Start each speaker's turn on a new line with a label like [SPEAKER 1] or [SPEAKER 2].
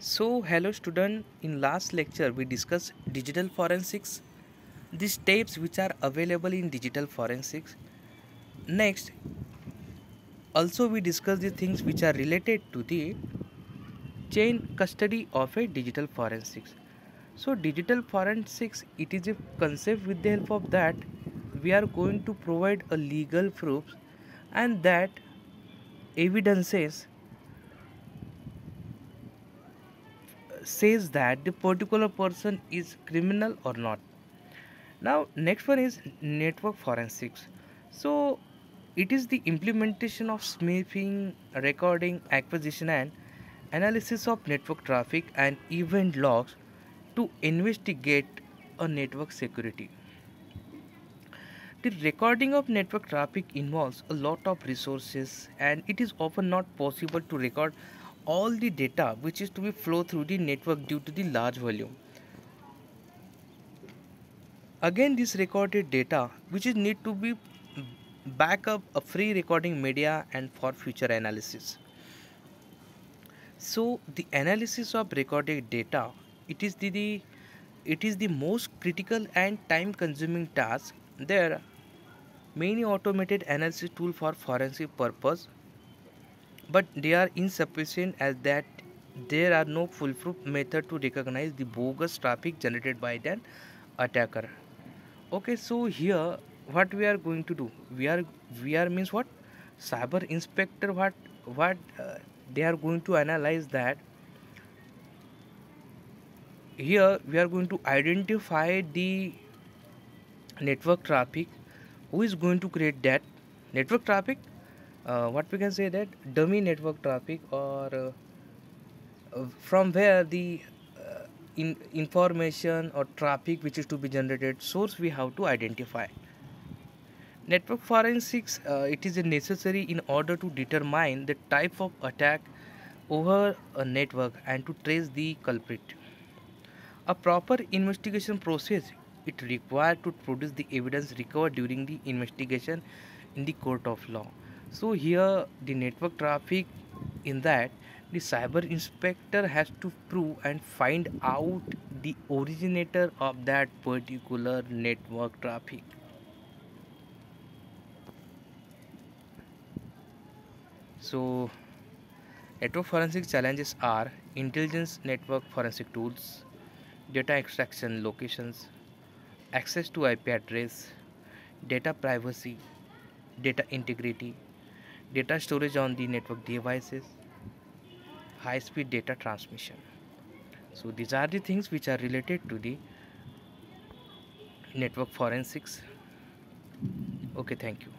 [SPEAKER 1] So, hello student, in last lecture we discussed digital forensics, the steps which are available in digital forensics. Next, also we discussed the things which are related to the chain custody of a digital forensics. So, digital forensics, it is a concept with the help of that we are going to provide a legal proofs and that evidences says that the particular person is criminal or not. Now, next one is network forensics. So, it is the implementation of smoothing, recording, acquisition, and analysis of network traffic and event logs to investigate a network security. The recording of network traffic involves a lot of resources, and it is often not possible to record all the data which is to be flow through the network due to the large volume. Again, this recorded data which is need to be back up a free recording media and for future analysis. So the analysis of recorded data, it is the most critical and time consuming task. There are many automated analysis tools for forensic purpose, but they are insufficient as that there are no foolproof method to recognize the bogus traffic generated by an attacker. Okay, so here what we are going to do, we are means what, cyber inspector, what they are going to analyze that. Here we are going to identify the network traffic, who is going to create that network traffic, what we can say that dummy network traffic, or from where the information or traffic which is to be generated source we have to identify. Network forensics, it is necessary in order to determine the type of attack over a network and to trace the culprit. A proper investigation process, it required to produce the evidence recovered during the investigation in the court of law. So here the network traffic, in that the cyber inspector has to prove and find out the originator of that particular network traffic. So network forensic challenges are intelligence network forensic tools, data extraction locations, access to IP address, data privacy, data integrity, data storage on the network devices, high speed data transmission. So these are the things which are related to the network forensics. Okay, thank you.